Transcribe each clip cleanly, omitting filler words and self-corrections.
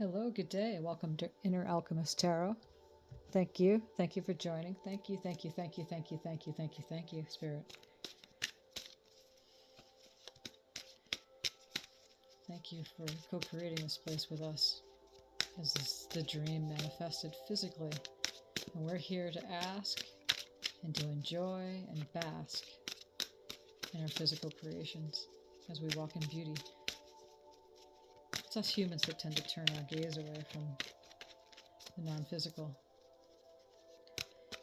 Hello, good day. Welcome to Inner Alchemist Tarot. Thank you. Thank you for joining. Thank you, thank you, thank you, thank you, thank you, thank you, thank you, Spirit. Thank you for co-creating this place with us as the dream manifested physically. And we're here to ask and to enjoy and bask in our physical creations as we walk in beauty. It's us humans that tend to turn our gaze away from the non-physical.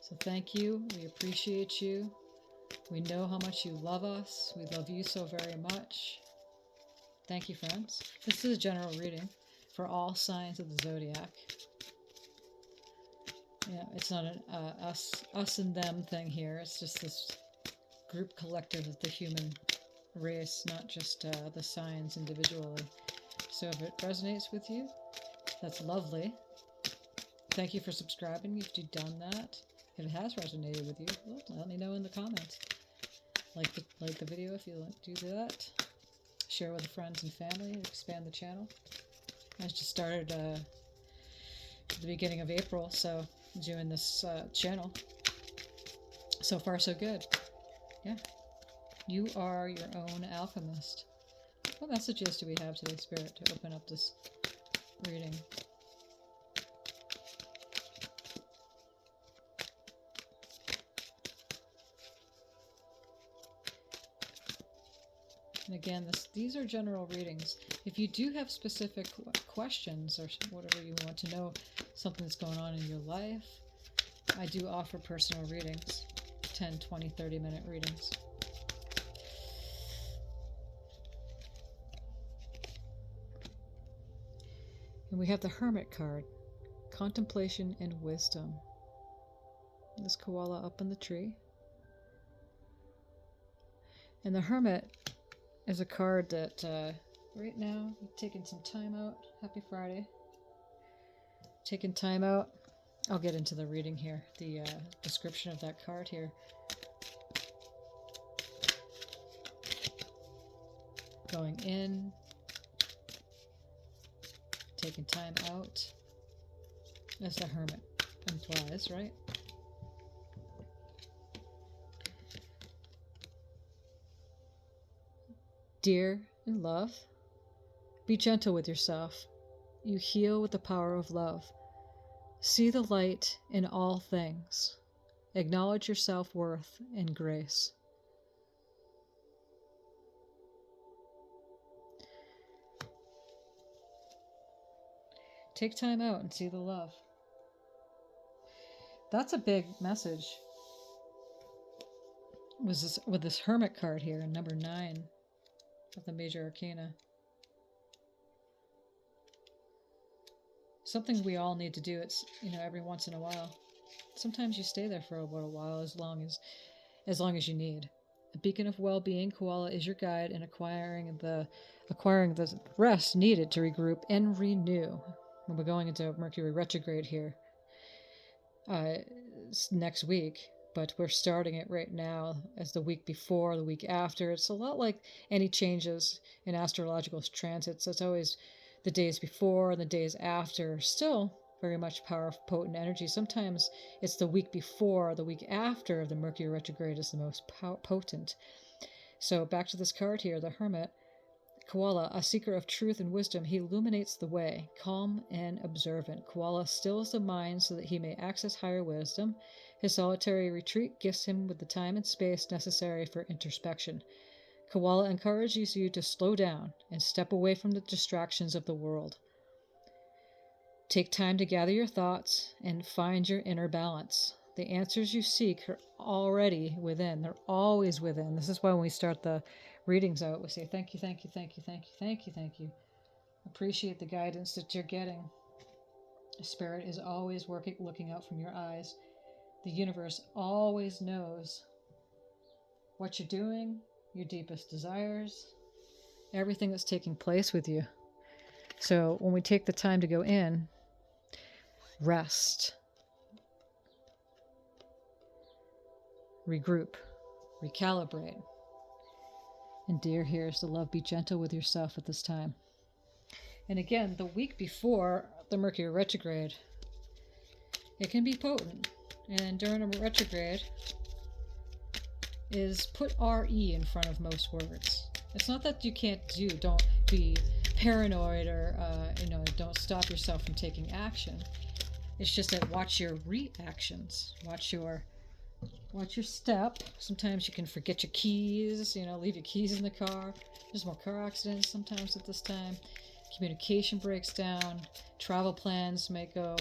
So thank you. We appreciate you. We know how much you love us. We love you so very much. Thank you, friends. This is a general reading for all signs of the Zodiac. Yeah, it's not an us and them thing here. It's just this group collective of the human race, not just the signs individually. So if it resonates with you, that's lovely. Thank you for subscribing if you've done that. If it has resonated with you, let me know in the comments. Like the video if you do that. Share with friends and family. Expand the channel. I just started at the beginning of April, so I'm doing this channel. So far, so good. Yeah. You are your own alchemist. What messages do we have today, Spirit, to open up this reading? And again, these are general readings. If you do have specific questions or whatever you want to know, something that's going on in your life, I do offer personal readings, 10, 20, 30-minute readings. And we have the Hermit card, Contemplation and Wisdom. This koala up in the tree. And the Hermit is a card that right now I'm taking some time out. Happy Friday. Taking time out. I'll get into the reading here, the description of that card here. Going in. Taking time out, as the Hermit implies, right? Dear in love, be gentle with yourself. You heal with the power of love. See the light in all things. Acknowledge your self-worth and grace. Take time out and see the love. That's a big message. With this Hermit card here, number 9 of the Major Arcana. Something we all need to do. It's, every once in a while. Sometimes you stay there for a little while, as long as you need. A beacon of well-being, koala is your guide in acquiring the rest needed to regroup and renew. We're going into Mercury retrograde here next week, but we're starting it right now as the week before, the week after. It's a lot like any changes in astrological transits. It's always the days before and the days after, still very much powerful, potent energy. Sometimes it's the week before, the week after the Mercury retrograde is the most potent. So back to this card here, the Hermit. Koala, a seeker of truth and wisdom, he illuminates the way, calm and observant. Koala stills the mind so that he may access higher wisdom. His solitary retreat gifts him with the time and space necessary for introspection. Koala encourages you to slow down and step away from the distractions of the world. Take time to gather your thoughts and find your inner balance. The answers you seek are already within. They're always within. This is why when we start the readings out, we say thank you, thank you, thank you, thank you, thank you, thank you. Appreciate the guidance that you're getting. Spirit is always looking out from your eyes. The universe always knows what you're doing, your deepest desires, everything that's taking place with you. So when we take the time to go in, rest, regroup, recalibrate. And dear, here's the love. Be gentle with yourself at this time. And again, the week before the Mercury retrograde, it can be potent. And during a retrograde is put RE in front of most words. It's not that you can't don't be paranoid or, don't stop yourself from taking action. It's just that watch your reactions. Watch your step. Sometimes you can forget your keys, leave your keys in the car. There's more car accidents sometimes at this time. Communication breaks down. Travel plans may go,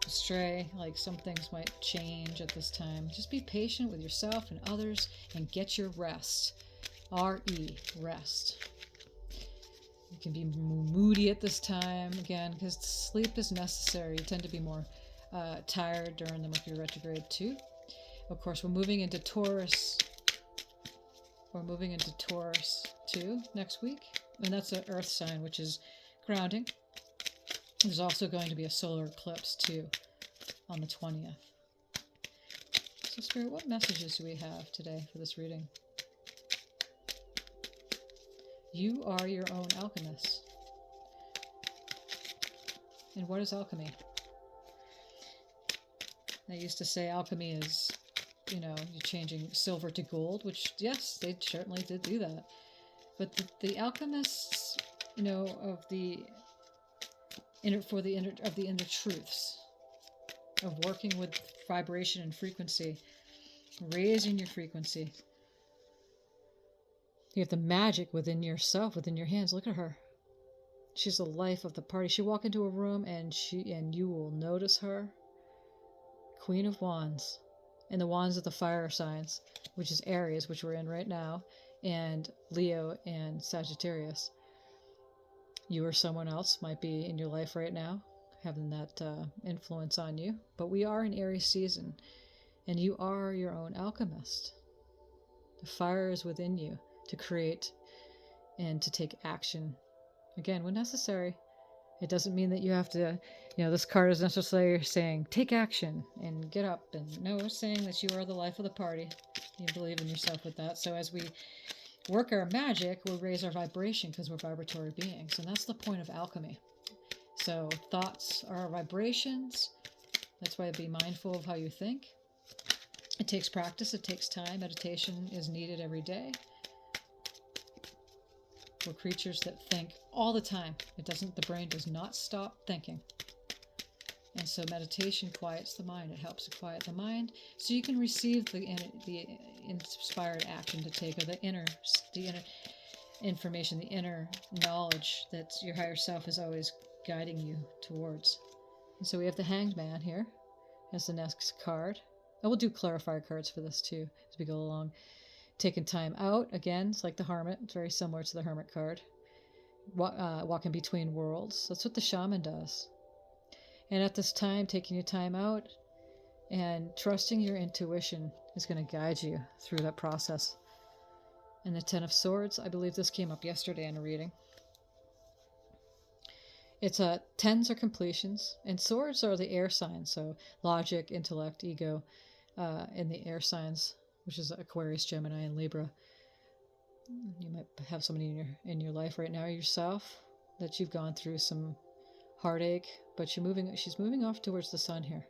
astray. Like some things might change at this time. Just be patient with yourself and others and get your rest. R-E, rest. You can be moody at this time, again, because sleep is necessary. You tend to be more tired during the Mercury retrograde too. Of course, we're moving into Taurus. We're moving into Taurus too next week. And that's an earth sign, which is grounding. There's also going to be a solar eclipse too on the 20th. So Spirit, what messages do we have today for this reading? You are your own alchemist. And what is alchemy? I used to say alchemy is, you're changing silver to gold, which, yes, they certainly did do that. But the alchemists, of the inner truths, of working with vibration and frequency, raising your frequency. You have the magic within yourself, within your hands. Look at her. She's the life of the party. She'll walk into a room and you will notice her. Queen of Wands. And the wands of the fire signs, which is Aries, which we're in right now, and Leo and Sagittarius. You or someone else might be in your life right now, having that influence on you. But we are in Aries season, and you are your own alchemist. The fire is within you to create and to take action. Again, when necessary. It doesn't mean that you have to, this card is necessarily saying, take action and get up. And no, it's saying that you are the life of the party. You believe in yourself with that. So as we work our magic, we'll raise our vibration because we're vibratory beings. And that's the point of alchemy. So thoughts are vibrations. That's why be mindful of how you think. It takes practice. It takes time. Meditation is needed every day. We're creatures that think all the time. The brain does not stop thinking. And so meditation quiets the mind. It helps to quiet the mind so you can receive the inspired action to take, or the inner information, the inner knowledge that your higher self is always guiding you towards. And so we have the Hanged Man here as the next card. And we'll do clarifier cards for this too as we go along. Taking time out, again, it's like the Hermit. It's very similar to the Hermit card. Walking between worlds. That's what the Shaman does. And at this time, taking your time out and trusting your intuition is going to guide you through that process. And the Ten of Swords, I believe this came up yesterday in a reading. It's tens are completions, and swords are the air signs, so logic, intellect, ego, in the air signs, which is Aquarius, Gemini, and Libra. You might have somebody in your life right now, yourself, that you've gone through some heartache, but she's moving off towards the sun here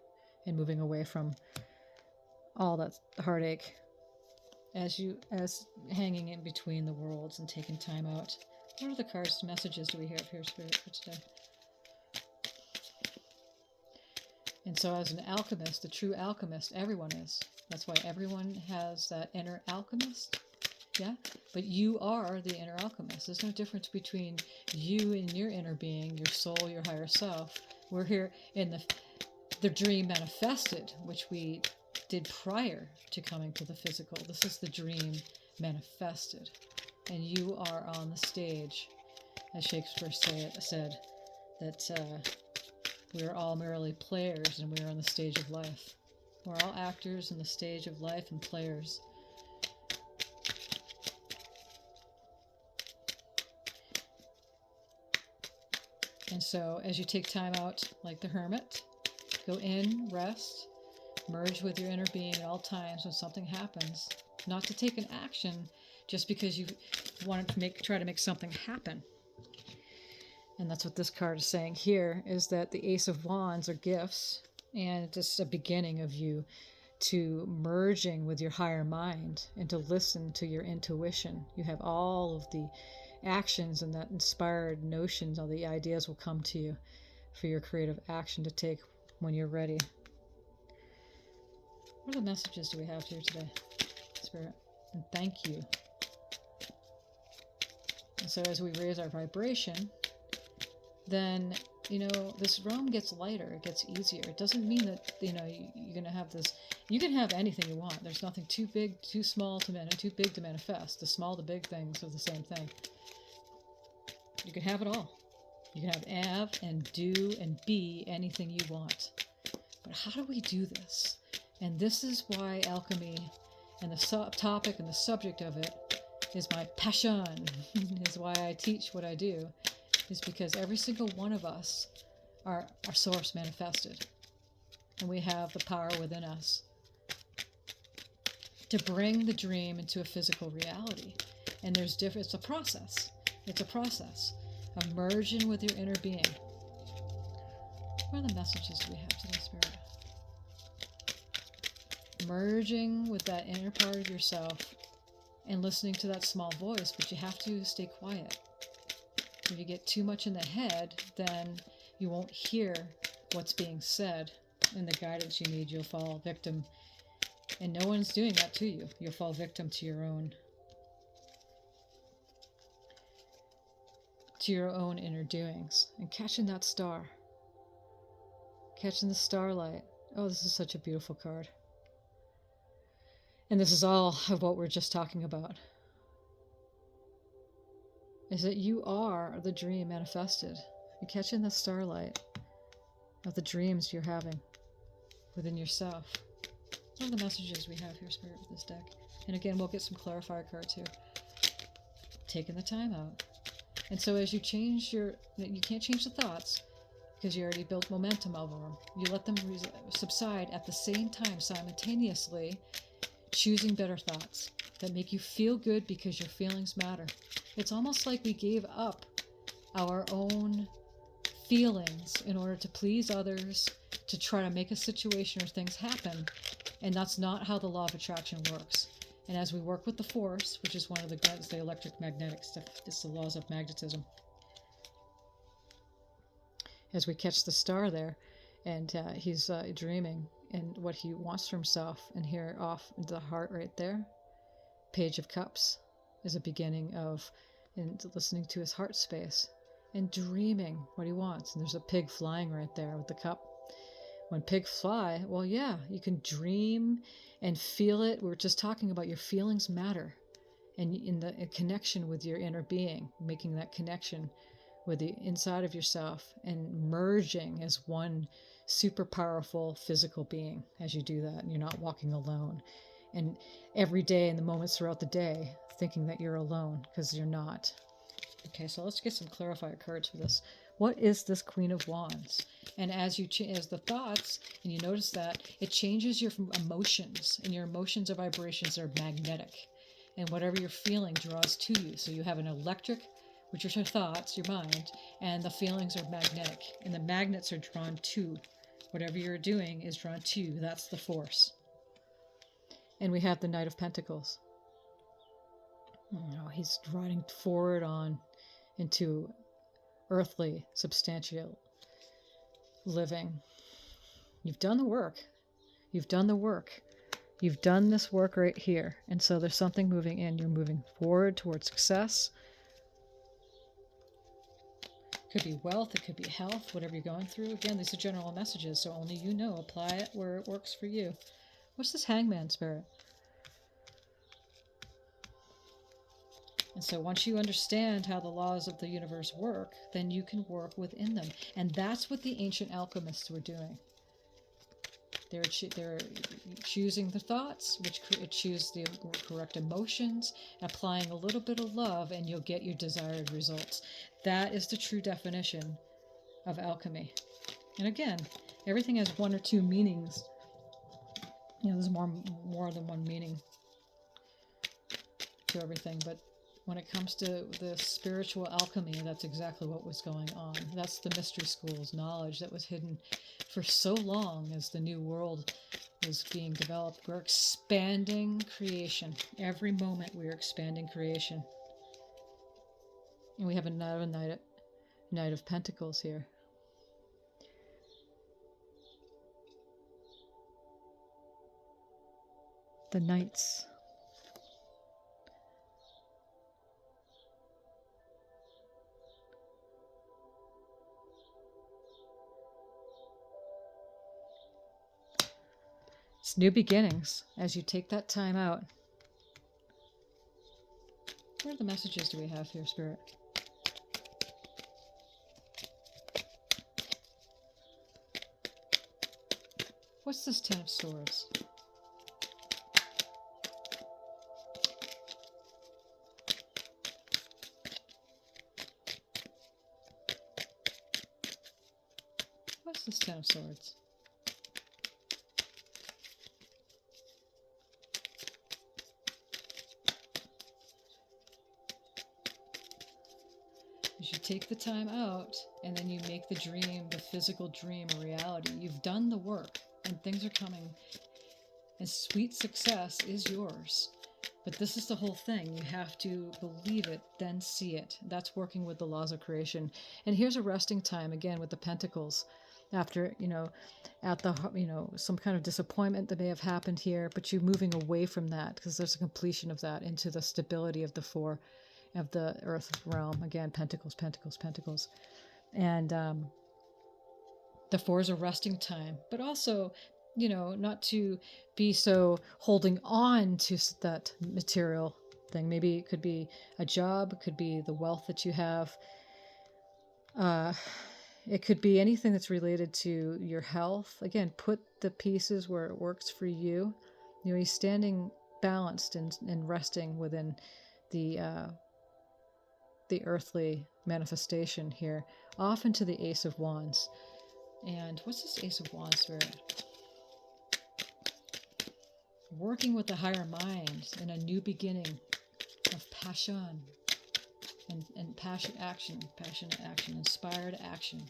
and moving away from all that heartache as hanging in between the worlds and taking time out. What are the cards messages do we have here, Spirit, for today? And so as an alchemist, a true alchemist, everyone is. That's why everyone has that inner alchemist. Yeah? But you are the inner alchemist. There's no difference between you and your inner being, your soul, your higher self. We're here in the dream manifested, which we did prior to coming to the physical. This is the dream manifested. And you are on the stage, as Shakespeare said, that we are all merely players and we are on the stage of life. We're all actors in the stage of life and players. And so as you take time out, like the Hermit, go in, rest, merge with your inner being at all times when something happens. Not to take an action, just because you wanted to try to make something happen. And that's what this card is saying here, is that the Ace of Wands are gifts, and it's just a beginning of you to merging with your higher mind and to listen to your intuition. You have all of the actions and that inspired notions, all the ideas will come to you for your creative action to take when you're ready. What other messages do we have here today, Spirit? And thank you. And so as we raise our vibration, then, this realm gets lighter, it gets easier. It doesn't mean that, you're going to have this, you can have anything you want. There's nothing too big, too small to manifest, too big to manifest. The small, the big things are the same thing. You can have it all. You can have and do and be anything you want. But how do we do this? And this is why alchemy and the topic and the subject of it is my passion, is why I teach what I do, is because every single one of us are source manifested. And we have the power within us to bring the dream into a physical reality. And it's a process. It's a process of merging with your inner being. What other messages do we have today, Spirit? Merging with that inner part of yourself and listening to that small voice, but you have to stay quiet. If you get too much in the head, then you won't hear what's being said and the guidance you need. You'll fall victim. And no one's doing that to you. You'll fall victim to your own inner doings. And catching that star. Catching the starlight. Oh, this is such a beautiful card. And this is all of what we're just talking about. Is that you are the dream manifested. You're catching the starlight of the dreams you're having within yourself. What are the messages we have here, Spirit, with this deck? And again, we'll get some clarifier cards here. Taking the time out. And so as you you can't change the thoughts because you already built momentum over them. You let them subside at the same time, simultaneously, choosing better thoughts that make you feel good because your feelings matter. It's almost like we gave up our own feelings in order to please others, to try to make a situation or things happen. And that's not how the law of attraction works. And as we work with the force, which is one of the electric magnetic stuff, it's the laws of magnetism. As we catch the star there, and he's dreaming and what he wants for himself, and here off into the heart right there, Page of Cups is a beginning of listening to his heart space and dreaming what he wants. And there's a pig flying right there with the cup. When pigs fly, well, yeah, you can dream and feel it. We were just talking about your feelings matter, and in the connection with your inner being, making that connection with the inside of yourself and merging as one super powerful physical being as you do that, and you're not walking alone. And every day in the moments throughout the day, thinking that you're alone, because you're not. Okay, so let's get some clarifier cards for this. What is this Queen of Wands? And as the thoughts, and you notice that, it changes your emotions, and your emotions or vibrations are magnetic. And whatever you're feeling draws to you. So you have an electric, which are your thoughts, your mind, and the feelings are magnetic. And the magnets are drawn to. Whatever you're doing is drawn to you. That's the force. And we have the Knight of Pentacles. He's riding forward on into earthly, substantial living. You've done the work. You've done the work. You've done this work right here. And so there's something moving in. You're moving forward towards success. It could be wealth. It could be health, whatever you're going through. Again, these are general messages, so only you know. Apply it where it works for you. What's this Hangman, Spirit? And so once you understand how the laws of the universe work, then you can work within them. And that's what the ancient alchemists were doing. They're choosing the thoughts, which choose the correct emotions, applying a little bit of love, and you'll get your desired results. That is the true definition of alchemy. And again, everything has one or two meanings. There's more than one meaning to everything, but when it comes to the spiritual alchemy, that's exactly what was going on. That's the mystery school's knowledge that was hidden for so long as the new world was being developed. We're expanding creation. Every moment we're expanding creation. And we have another Knight of Pentacles here. The Knights. It's new beginnings as you take that time out. What are the messages do we have here, Spirit? What's this Ten of Swords? What's this Ten of Swords? You take the time out and then you make the dream, the physical dream, a reality. You've done the work and things are coming and sweet success is yours. But this is the whole thing. You have to believe it, then see it. That's working with the laws of creation. And here's a resting time again with the Pentacles. After, some kind of disappointment that may have happened here, but you're moving away from that because there's a completion of that into the stability of the Four of the earth realm. Again, Pentacles, Pentacles, Pentacles. And the Four is a resting time, but also, not to be so holding on to that material thing. Maybe it could be a job, it could be the wealth that you have. It could be anything that's related to your health. Again, put the pieces where it works for you. He's standing balanced and resting within the earthly manifestation here, off into the Ace of Wands. And what's this Ace of Wands, Spirit? Working with the higher mind in a new beginning of passion and passionate action, inspired action.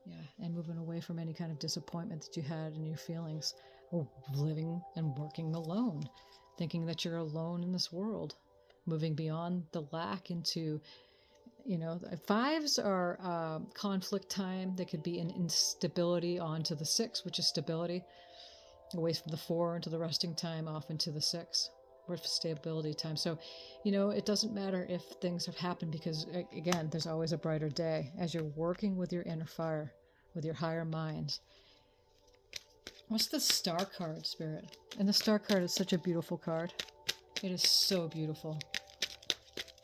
Yeah, and moving away from any kind of disappointment that you had in your feelings, or living and working alone, thinking that you're alone in this world, moving beyond the lack into, fives are conflict time. They could be an instability onto the six, which is stability, away from the four into the resting time, off into the six, with stability time. So, it doesn't matter if things have happened because, again, there's always a brighter day as you're working with your inner fire, with your higher mind. What's the Star card, Spirit? And the Star card is such a beautiful card. It is so beautiful.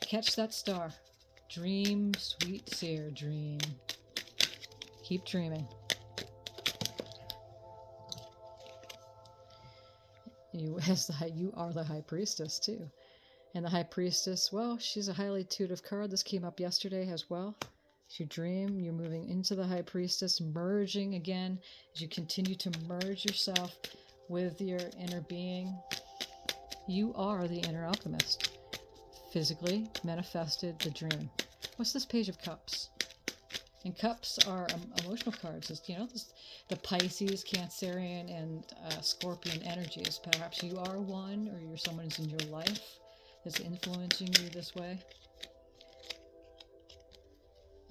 Catch that star. Dream, sweet seer, dream. Keep dreaming. You are the High Priestess, too. And the High Priestess, well, she's a highly intuitive card. This came up yesterday as well. As you dream, you're moving into the High Priestess, merging again as you continue to merge yourself with your inner being. You are the inner alchemist. Physically manifested the dream. What's this Page of Cups? And cups are emotional cards. It's, the Pisces, Cancerian, and Scorpion energies. Perhaps you are one, or someone is in your life that's influencing you this way.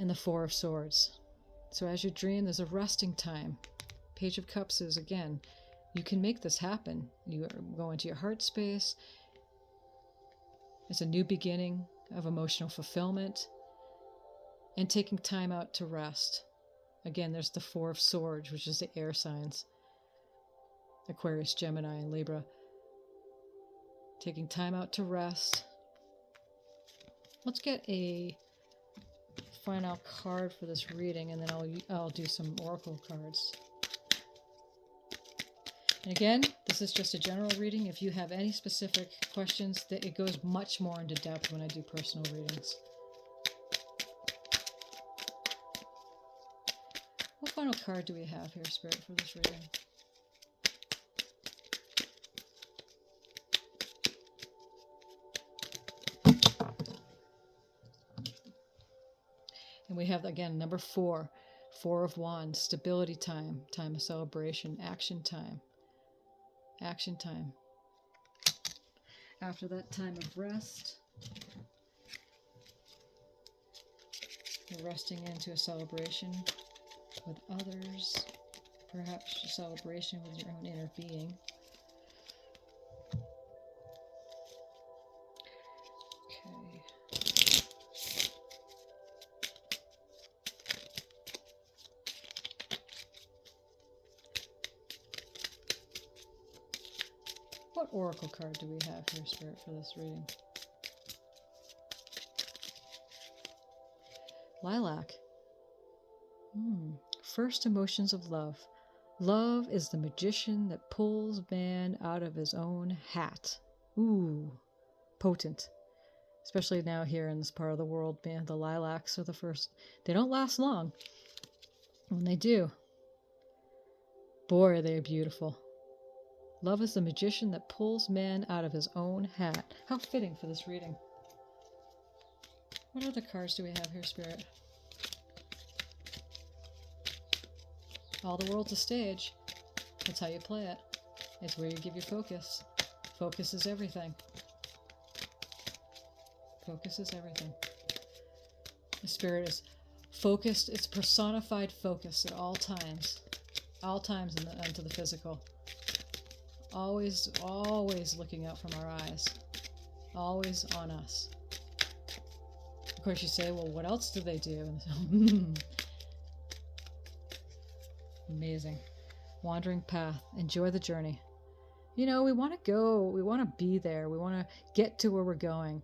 And the Four of Swords. So as you dream, there's a resting time. Page of Cups is, again, you can make this happen. You go into your heart space. It's a new beginning of emotional fulfillment and taking time out to rest. Again, there's the Four of Swords, which is the air signs. Aquarius, Gemini, and Libra. Taking time out to rest. Let's get a final card for this reading, and then I'll do some oracle cards. And again, this is just a general reading. If you have any specific questions, it goes much more into depth when I do personal readings. What final card do we have here, Spirit, for this reading? And we have, again, number 4. 4 of Wands, stability time, time of celebration, action time. Action time. After that time of rest, you're resting into a celebration with others, perhaps a celebration with your own inner being. Okay. What oracle card do we have here, Spirit, for this reading? Lilac. First emotions of love. Love is the magician that pulls man out of his own hat. Ooh, potent. Especially now here in this part of the world, man, the lilacs are the first. They don't last long. When they do, boy, are they beautiful. Love is the magician that pulls man out of his own hat. How fitting for this reading. What other cards do we have here, Spirit? All the world's a stage. That's how you play it. It's where you give your focus. Focus is everything. Focus is everything. The Spirit is focused. It's personified focus at all times. All times into the physical. Always, always looking out from our eyes. Always on us. Of course you say, well, what else do they do? Amazing. Wandering path. Enjoy the journey. You know, we want to go. We want to be there. We want to get to where we're going.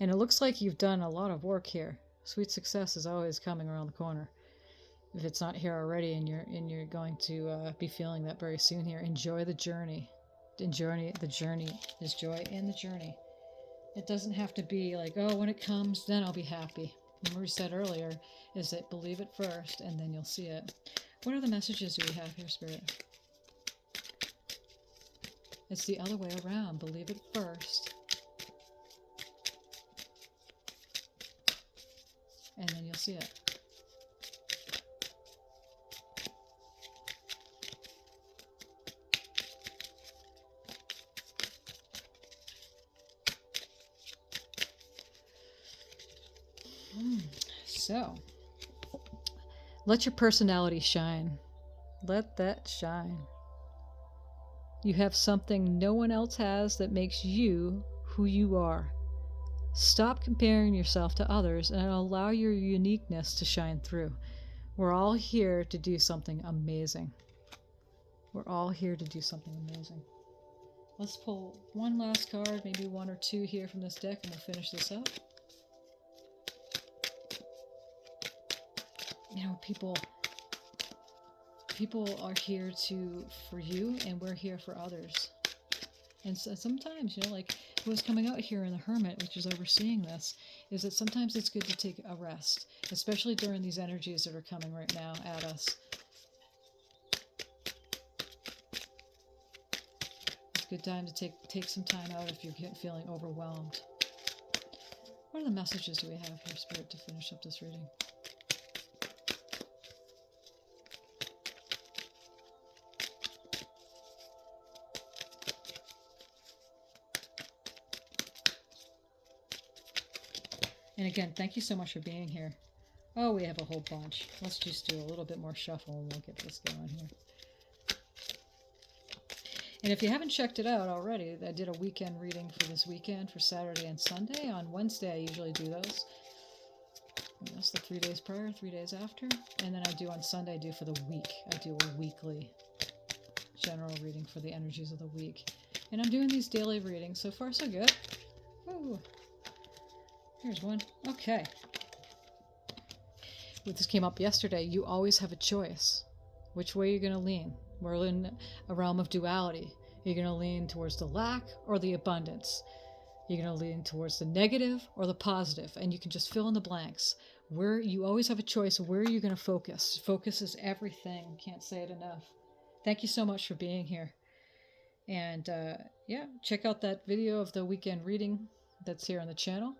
And it looks like you've done a lot of work here. Sweet success is always coming around the corner. If it's not here already and you're going to be feeling that very soon here, enjoy the journey. Enjoy the journey. There's joy in the journey. It doesn't have to be like, oh, when it comes, then I'll be happy. Remember we said earlier, is that believe it first and then you'll see it. What other messages do we have here, Spirit? It's the other way around. Believe it first. And then you'll see it. So, let your personality shine. Let that shine. You have something no one else has that makes you who you are. Stop comparing yourself to others and allow your uniqueness to shine through. We're all here to do something amazing. We're all here to do something amazing. Let's pull one last card, maybe 1 or 2 here from this deck, and we'll finish this up. You know, people are here for you, and we're here for others. And so sometimes, you know, like what's coming out here in the Hermit, which is overseeing this, is that sometimes it's good to take a rest, especially during these energies that are coming right now at us. It's a good time to take some time out if you're feeling overwhelmed. What other messages do we have here, Spirit, to finish up this reading? And again, thank you so much for being here. Oh, we have a whole bunch. Let's just do a little bit more shuffle and we'll get this going here. And if you haven't checked it out already, I did a weekend reading for this weekend for Saturday and Sunday. On Wednesday, I usually do those. And that's the 3 days prior, 3 days after. And then I do on Sunday, I do for the week. I do a weekly general reading for the energies of the week. And I'm doing these daily readings. So far, so good. Woo! Here's one. Okay. Well, this came up yesterday. You always have a choice. Which way you're going to lean. We're in a realm of duality. You're going to lean towards the lack or the abundance. You're going to lean towards the negative or the positive. And you can just fill in the blanks. You always have a choice where you're going to focus. Focus is everything. Can't say it enough. Thank you so much for being here. And yeah, check out that video of the weekend reading that's here on the channel.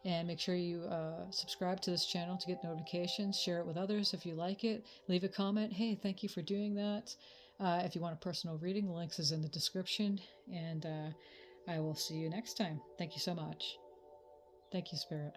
And make sure you subscribe to this channel to get notifications. Share it with others if you like it. Leave a comment. Hey, thank you for doing that. If you want a personal reading, the links is in the description. And I will see you next time. Thank you so much. Thank you, Spirit.